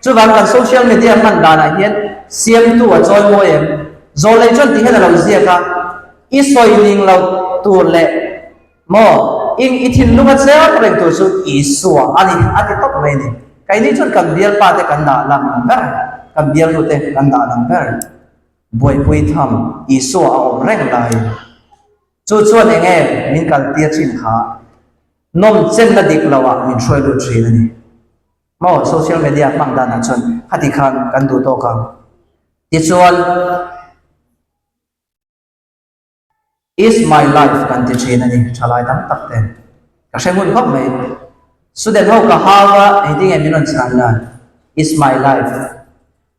chu wang kan social media man dana hian siam tu a choi mo em zo le chon ti hela lo zia ka i soi ning lo tu le mo ing ithin lunga chea reng tu su i suwa ani ati top mai ni kai ni chon kan bial pa te kan da lam ber kan bial tu te kan da lam ber boi pui tham i suwa om reng lai chu chuan enge min kal tia chin kha nom chen na dik lawa min throi lu thrin ani mo social media mang dana chon hati khan kan du to ka ti chuan is my life kan ti thrin ani thalai tam tak ten ka shemun khop mai student ho ka hawa I think I minon chan la is my life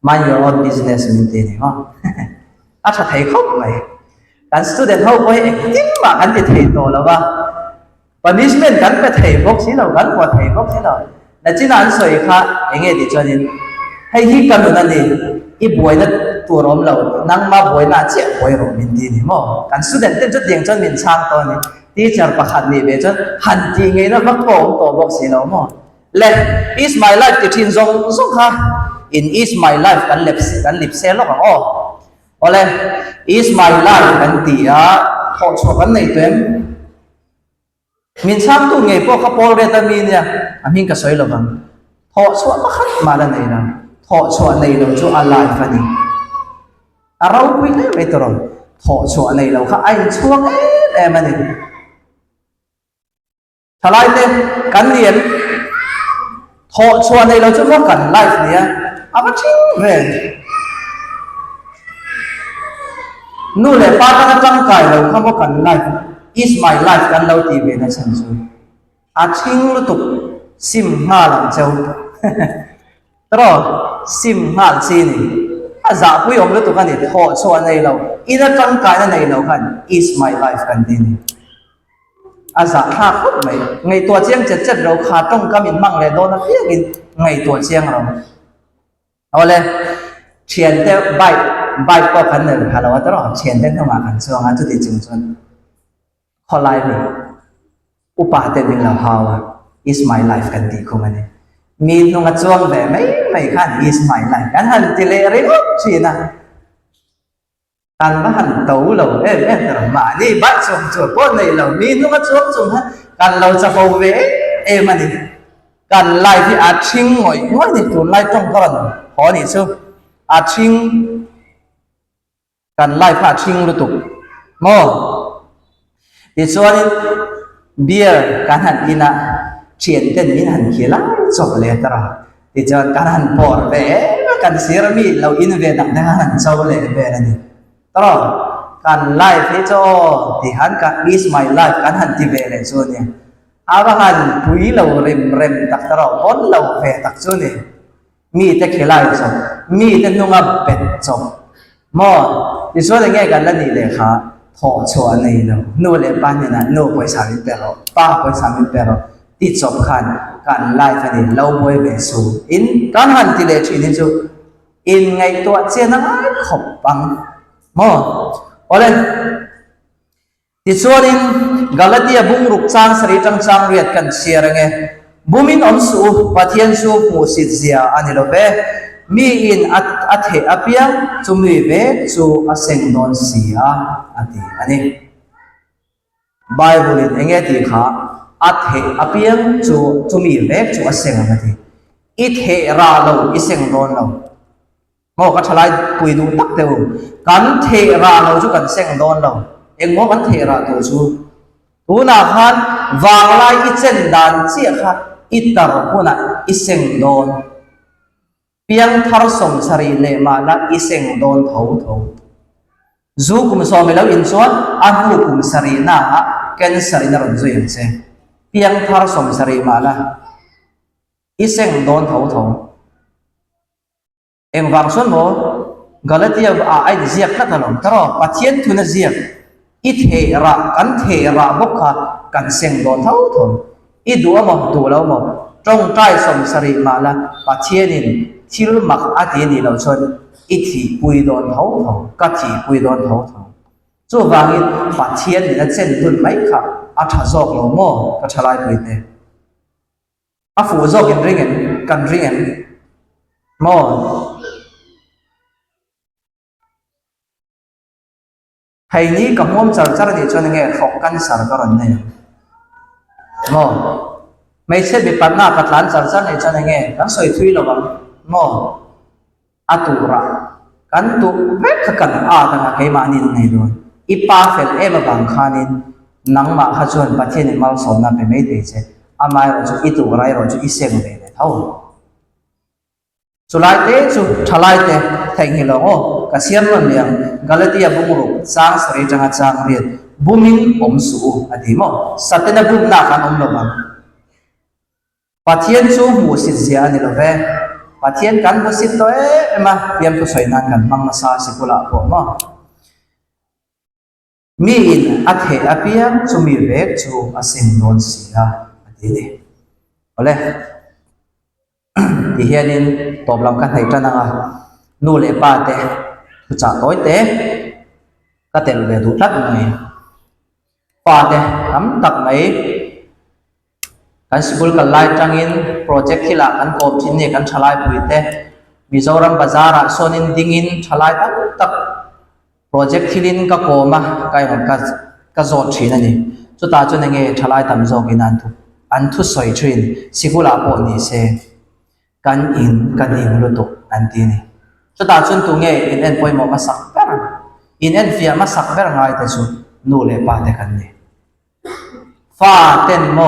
mind your own business min ti ni ha a tha thai khop mai kan student ho poi acting ma kan ti thei to la ba punishment kan pe thei bok si lo kan po thei bok si lo na chin an soi kha enge ti chonin hei hi kan na ni i boi na tu rom lo nang ma boi na che boi ro min ti ni mo kan student te chot ding chon min chang to ni teacher pakhat ni be chon han ti nge na bak ko to bok si lo mo le is my life ti thin zong zong kha in is my life kan lip se lo ka ole is my life kan ti a tho cho kan nei tem min chang tu nge po ka pol re ta mi nia amin ka soi lo bang tho chwa pakhat ma la nei na tho chwa nei lo chu alai fa ni arau pui ne me toron tho chwa nei lo kha ai chuang e ma ni thalai te kan lian tho chwa nei lo chu ka kan life nia ama thing ve nu le pa ta chang kai lo kha mo kan life is my life kan lo ti ve na chan chu a thing lu tu sim ha lam chau tro sim ha chi ni a za pui om lu tu kan ni tho chwa nei lo ina chang kai na nei lo kan is my life kan ti ni อาสาค่าคนไหมไงตัวเชียงเจ็ดเราขาดต้องกำมินมั่งเลยโดนเพี้ยกินไงตัวเชียงเราเอาเลยเชียนเต้ใบก็พันหนึ่งฮะเราว่าตลอดเชียนเต้เข้ามากันส่วนงั้นจุดที่จึงจนขอไลฟ์เลยอุปาเตมิงเราฮาวะ is my life กันดีคุมันนี่มีนงจวงแบบไม่ขัน is my life กันหันติเลเรื่องชีนะกันว่าหันโตเราแต่มานี่บ้านส่งจวบป้อนในเรามีนงจวงส่งฮะกันเราจะเอาเวมันนี่กันไล่ที่อาชิงหน่อยนี่ตัวไล่ต้องก่อนขอนี่ซูอาชิงกันไล่พาชิงรู้ตุกโมดิส่วนเบียร์การหันอินะเชียนเต้นมินหันเขียนจบเลยตระดิส่วนการหันปอดเบกันเสียรมีเราอินเวนักได้หันจบเลยเบนี่ตระการไล่ที่โจที่หันกัน is my life การหันที่เบเลยส่วนเนี่ยอาหันปุยเราเร็มตักตระบนเราเบตักส่วนเนี่ยมีแต่เขียนจบมีแต่นุ่งเป็ดจบมอดิส่วนยังไงกันแล้วนี่เลยค่ะถอดชัวในเราโน่เลยป้าเนี่ยนะโน่ไปสามีเปล่าป้าไปสามีเปล่าติดจบขันการไล่ฟันเราบวยเบสูอินการหันที่เลชีนี่จูอินไงตัวเจ้านั้นขบบังมออะไรที่ส่วนอินกาลาตีบุ้งรุกจางสรีจังจังเรียดกันเชียร์ไงบุมินอมสูปัทยันสูมูสิทเซียอันนี้เราเบมีอินอัตเหอเปียจุมีเวจูอาเซงนอนเสียอันนี้ไบเบิลเองตีขาอัตเหอเปียจูมีเวจูอาเซงอันนี้อิทเหราเราอิเซงนอนเราโมกัทลายปุยดูตักเตวกันเทราเราจูกันเซงนอนเราเองโมกันเทราตัวจูตูน่าขันวางลายอิเซนดานเสียค่ะอิตารุกุนะอิเซงนอนเพียงทารสมสรีเลมาละอิเซงโดนเท่าจูกุมสอมแล้วอินส่วนอันหูกุมสรีน่าเกณฑ์สรีนรจุยันเซเพียงทารสมสรีมาละอิเซงโดนเท่าเอ็งวางส่วนโมกาลาตีไอ้เจียกนักลงตรอปัทยันทุนเจียกอิเทระกันเทระบุกะกันเซงโดนเท่าอิดัวมตัวแล้วมจงใจสมสรีมาละปัทยันินที่รู้มักอาทิตย์นี้เราชนอิทธิปุยโดนเท่ากัจจิปุยโดนเท่าจู่วางอินปัจเจียนนี่นะเส้นดุนไม่ขับอาชาจอกเราโม่ก็ชลายปุยเตะอาฟูจอกกันริงกันโม่ให้นี้กับมุมจัดนี่ชนยังไงขอกกันสารกรณีเนี่ยโม่ไม่ใช่บิปันนากัดหลานจัดนี่ชนยังไงกันสวยทุยเราบ้างโมอัตุระกันตุเวกกันอาตังเกมานินในดวนอีปาเฟลเอมาบังคานินนังมาขจรประเทศนิมัลสมนาเป็นไม่ได้เจอามาเราจะอิตุไรเราจะอิเซงเลยเท่าสุไลเตจุทลายเตแทงหิลโอกเสียนมันเลียงกาลตียบุงรุสร้างสรีจังจางเรียนบุมินอมสูอดีโมสัตย์นบุมนากันอมโลบังปัทยันจูมูสิเซียนี่เราเวปัทยันกันบุสิตัวมาเพียงตัวสวยนั่นกันมังมาซาสิกุลาโกมามีอินอัตเหอเปียจูมีเวกจูอาเซงโดนเสียอันนี้เอาเลยที่เฮียนินตบลำกันให้กันนะนู่นเลยป้าเตะทุจ่าโต้เตะก็เตะเลยดูทัดไงป้าเตะทำตักไหมกันสกุลกันไล่จังอินโปรเจกต์ที่ละกันโกบชิ้นนี้กันชลายปุยเตมิโซรัมบาซาระโซนินดิงินชลายตักโปรเจกต์ที่ลินก็โกมาไกมันก็โจทย์ชิ้นนี้จุดตาจุดนี้ชลายตั้มโจกินอันทุสอยชิ้นสกุลอาโปนี่เซกันอินรู้ตุอันที่นี่จุดตาจุดตัวนี้อินเอ็นปอยมาสักเบอร์อินเอ็นฟิอามาสักเบอร์ง่ายแต่สุดนู่นเลยป้าเตกันนี่ฟาเต็นโม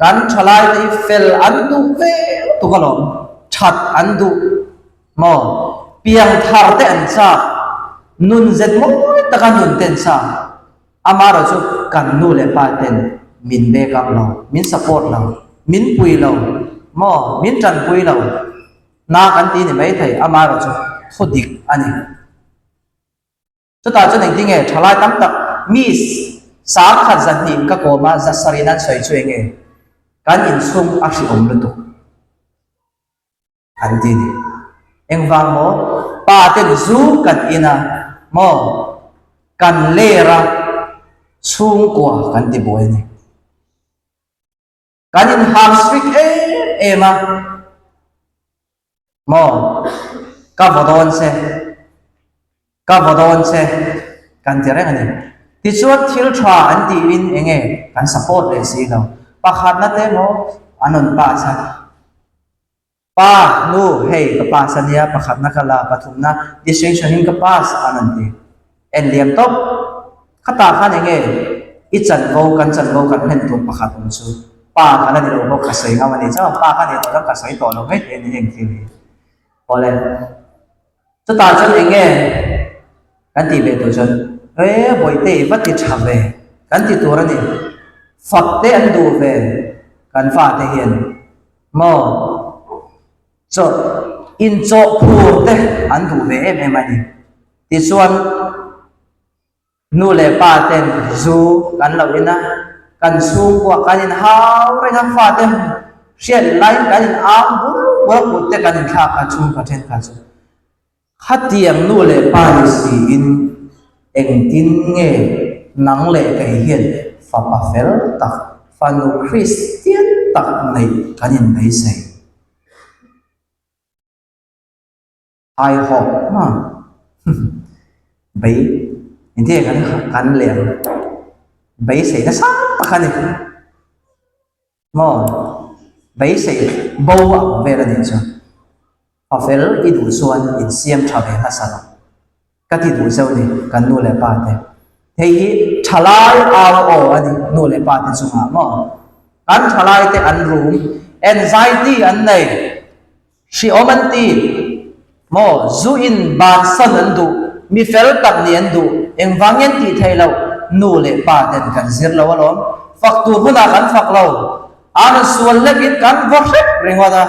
กันชลายที่เฟลอันดูเวตุกลมชัดอันดูโมเพียงทาร์เตนซานุนเจ็ดโมตะกันนุนเตนซาอามาเราจุกันนู่นเลยป้าเต็นมินเบกับเรามินสปอร์ตเรามินปุยเราโมมินจันปุยเรานากันตีนี่ไม่ไทยอามาเราจุขุดิกอันนี้จุดตาจุดหนึ่งที่ไงชลายตั้มตักมี สามขัดจันทีก็โกมาจัสรินันสวยช่วยเงการอินซุ่มอักษิอมลุตุอันดีนี่เอ็งฟังโมป้าเต็นซูกันอินะโมกันเลระซุ่มกว่ากันติบวยนี่การอินฮามสตริกเอมาโมกับวดอนเซกันเจริญนี่ที่สุดทิลทราอันดีวินเองกันสปอร์ตเลยสิเราปะขัดนั่นเองโมอันนั้นป้าซะป้านู่เฮ้กับป้าสัญญาปะขัดนักลาปฐุมนะดิฉันชนินกับป้าอันนั้นดีเอ็นเลียมท็อปขัดตาขันเองอีจันโกกันเห็นตัวปะขัดตรงสูป้าขันนั่นเราบอกกระใสเงาวันนี้เจ้าป้าขันเนี่ยตัวเรากระใสต่อเราไม่เห็นเองทีนี้พอเลยจะตาจนเองกันตีเบตัวจนบ่อยเตะวัดติดฉับกันติดตัวนี่ฝักเตะอันดูกันฝ่าเตะเห็นมอจดอินจพูเตะอันดูมันนี่ติดส่วนนู่นเลยป้าเต้นซูกันเราเนี่ยนะกันซูกว่ากันหาวเรื่องฝ่าเตะเชียร์ไลน์กันอ้ามบุรุษเตะกันข้ากันชุ่มกันเทนกันซูขัดเตียงนู่นเลยป้าสีอินเอ็งตินเงนังเล่กันเห็นฟ้าปะเฟลตักฟ้านูคริสเตียนตักในกันยังไม่ใช่ไอหอบมาไปอินเดียกันเลี้ยงไปใส่ก็ซ้ำตะกันนี่มอไปใส่บัวเวลานี้จ้ะฟ้าเฟลอีดูส่วนอินเซียมชาวเบฮัสซันก็ที่ดูเจ้านี่กันนู่นเลยป้าเต้เฮ้ยชลายเอาอันนี้นู่นเลยป้าเต้จุงามอกันชลายเต้อันรูม anxiety อันไหนชีอมันตีมอจูอินบานสันอันดูมีเฟลตักเนียนดูเอ็งฟังยันตีไทยเรานู่นเลยป้าเต้กันเสียเราว่าล้อมฝักตัวหุ่นกันฝักเราอันส่วนเล็กกันวักเล็กเรื่องว่าได้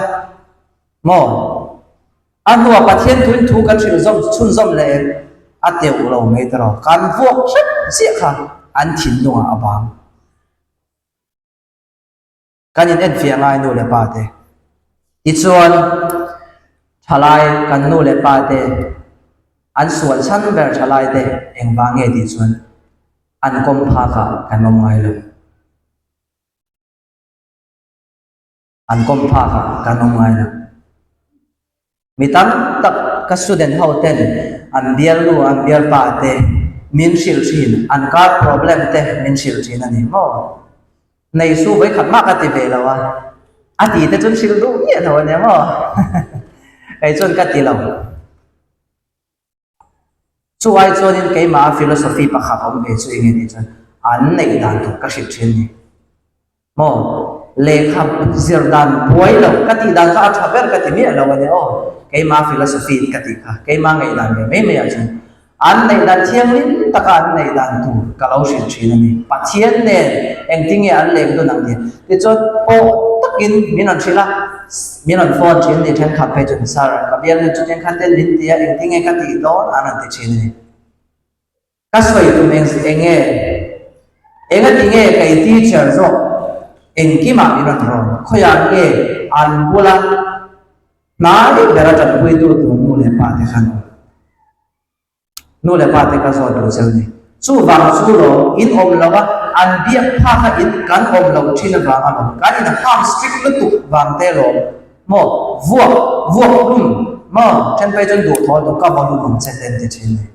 มออันหัวปะเทียนทุนทุกันชุนซอมเลยอัตเตวเราไม่ตรอการพวกเสียค่ะอันถิ่นดวงอาบางการยินเอ็นเฟียงไงนู่นเลยป้าเตอีส่วนชลายกันนู่นเลยป้าเตอันส่วนชั้นเบอร์ชลายเตเอ็งบางดีส่วนอันกมพาค่ะกันมองไงเลยอันกมพาค่ะกันมองไงเลยมีตั้งตักกัสตูเดนเฮาเต้นอันเดียร์ลูอันเดียร์ป้าเต้มินชิลชินอันการ problem เต้มินชิลชินอันนี้มั้งในสู้ไว้ขัดมากกันติเวลาวะอดีตแต่จนชิลลูเนี่ยเท่านี้มั้งไอ้จนกันติเราช่วยจนไอ้มาฟิโลโซฟีปะขับผมเองช่วยเงี้ยจนอันในด้านถูกกัชิบชินนี่มั้งเลขาซิร์ดันป่วยแล้วกติดันก็อัจฉริยะกติเนี่ยเราเนี่ยโอ้ไอ้มาฟิโลโซฟีกติค่ะไอ้มาไงดันเนี่ยไม่อาจจะอันในดันเชียงลิ้นตะการในดันตูก็เราชินชินนี่ปัจเจียนเนี่ยเอ็งทิ้งอันเล็กตัวนั้นเนี่ยที่จดโอ้ตะกินมีนันชิละมีนันฟอนชินเนี่ยฉันขับไปจนสาระกับเบียร์เนี่ยจุดยังขัดเต้นลิ้นเดียเอ็งทิ้งกติโดนอันนั้นที่ชินนี่ก็สวยตัวเองทิ้งไอ้ที่เชื่อรู้เอ็งกี่มามีนันร้อนขยันอันบุลาน้าเด็กเดี๋ยวเราจะคุยตัวนู่นเลยป้าเด็กขันนู่นเลยป้าเด็กก็สอนดูเจ้านี่สู้วางสู้รออินอมเราว่าอันเดียบผ้าขอินกันอมเราที่นั่นวางอะไรกันอินห้ามสตริกลุตุวางเตลอมอวัวลุ่มมอฉันไปจนดูทอดูก็บอลลุ่มเซนเดนที่ชินนี่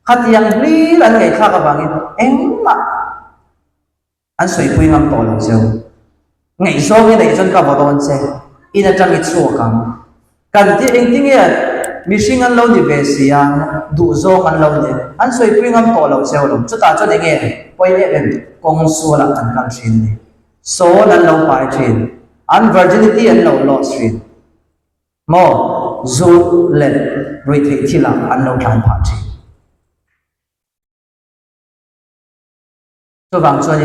ขัดยังรีอันไงข้าก็บางอินเอ็งมาอันสวยคุยงามต่อเราเจ้าไงโซ่ไงจนก็บอลลุ่มเซอินจะมีชั่วกันที่เองที่เนี่ยมิชิงันเราดิเวเซียดูโซ่กันเราเนี่ยอันสวยคุยงามต่อเราเจ้าเราจุดตาจุดเองไปเนี่ยกงสัวละกันกันชินนี่โซ่นั้นเราไปชินอัน virginity อันเรา lost ชินมอจูเล่นริทิที่ละอันเราการผ่านชินตัวบางส่วน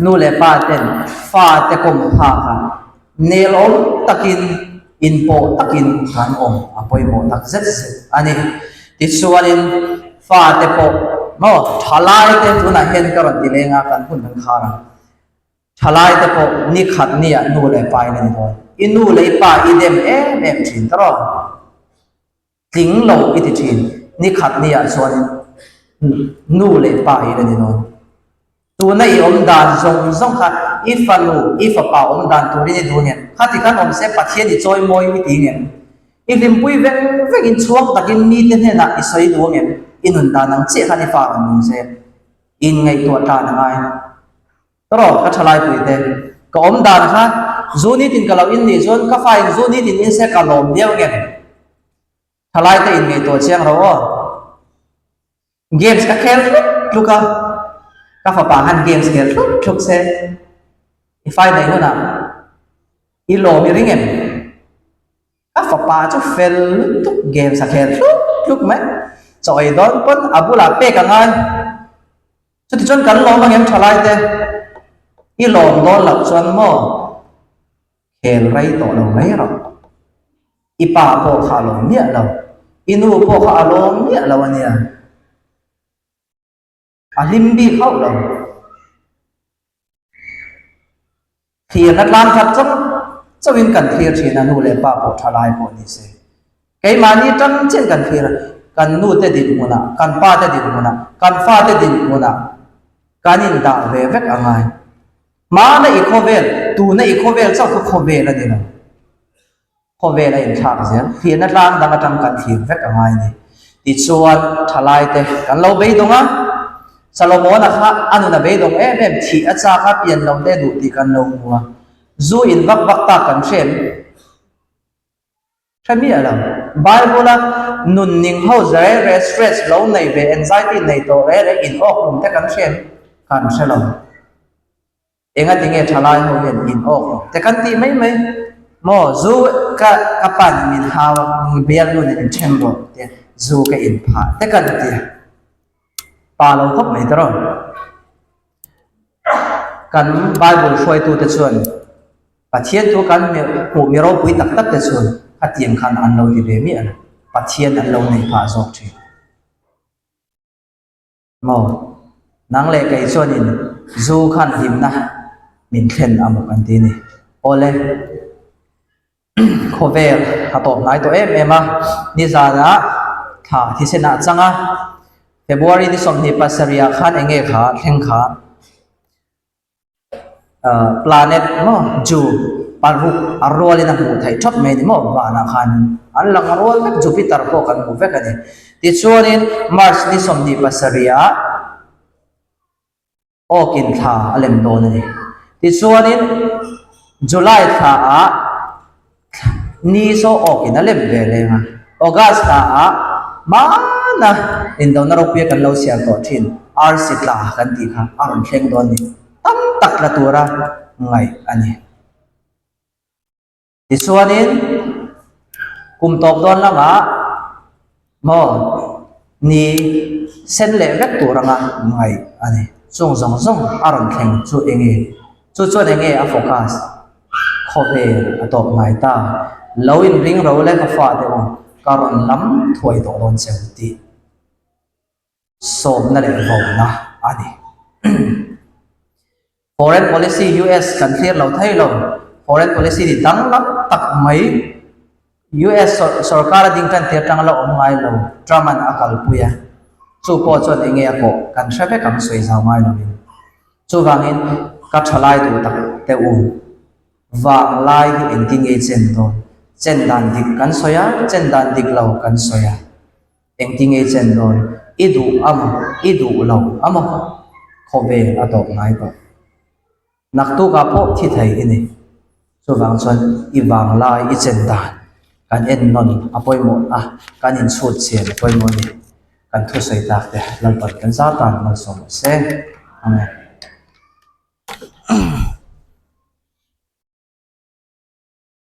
นู่นเลยป้าเต้นฟ้าเตะกมพาค่ะเนลล์ตะกินอินโปตะกินขันอมอภัยโมตักเซ็ตอันนี้ที่ส่วนฟ้าเตะโป mo thalai te tuna hen karon tilenga kan hun kan khara thalai te ko ni khat ni a nu le pai ni do inu le pa idem em thin tro ting lo iti thin ni khat ni a chuan nu le pa i ni do tu na i om dan zong khat if pa om dan tu ri du nge khati kan om se pathian i choi moi mi ti nge ilim pui ve in chuak takin mi te ne na i soi du nge inun dan ang che khani fa an se in ngai to ta na ngai tro ka thalai pui te ko om dan kha zuni tin kalau in ni zon ka fai zuni tin in se ka lom dia nge thalai te in ngai to chiang ro games ka khel luka ka fa pa han games khel thuk se ifai dai no na i lo mi ringen ka fa pa chu fel tuk games sa khel thuk mai choi don pon abula pe ka ngai chu ti chon kan lo ma ngem thalai te i lo don lak chon mo khel rai to lo mai ro i pa po kha lo mia lo inu po kha lo mia lo ania alim bi khau lo thiền nát lan thật trong in cần thiền thì là nu lệ pa bộ thà lai bộ ni se cái mà ni trăng trên cần thiền cần nu te din muna cần pa te din muna cần pha te din muna cần in da về vek angai mà na ikovel tu na ikovel sau ko khovel là ni na khovel là in thak zen thiền nát lan đang trong cần thiền vek angai ni ti chuan thà lai te cần lâu bay dong á Salomon kha anu na be dong em thi acha kha pian lo le du ti kan lo mua zu in vak ta kan shem thami ala bible la nun ning ho zai re stress lo nei ve anxiety nei to re in ok lum te kan shem kan selo enga tinge thalai ho yen in ok te kan ti mai mo zu ka pan min haw bel lo ne tembo te zu ka in pha te kan ti pa lo khop mai tro kan bible shoi tu te chuan pathian tu kan mi ro pui tak te chuan atiang khan an lo ti ve mi an pathian an lo nei pha jok thi mo nang le kai chuan in zu khan him na min thlen amuk an ti ni ole khover ha to nai to em a ni za na tha thi se na changa February ni som ni pasaria khan enge kha theng kha planet mo ju paru arol ina mu thai thop me ni mo ba na khan an lang arol mek Jupiter ko kan mu ve ka ni ti chuanin Mars ni som ni pasaria okin tha alem do ni ti chuanin July tha a ni so okin alem ve le nga August tha a mana in daw na ropia kan lo siya to thin ar sitla kan ti kha aron thleng don ni tam tak la tura ngai ani ti suanin kum top don lama mo ni sen le vek turanga ngai ani zong aron thleng chu enge a focus khobe atop ngai ta lo in ring ro le ka fa de karon lam thoi to don cheuti som na le vo na ani foreign policy US kan clear lo thai lo foreign policy di dang lam tak mai US sarkar ding kan te tang lo om ngai lo traman akal puya chu po chon enge ko kan hrabe kam soi zaw ngai lo min chu wangin ka thalai tu tak te wang lai hi ending agent don chen dan dik kan soya chen dan dik lo kan soya ending agent don idu lo ama khobe adok ngai ko naktu ka po thi thai ini so wang chon I wang lai I chen dan kan en non apoi mo kan in chut chen apoi mo ni kan thu sei tak te lalpat kan za tan mal som se amen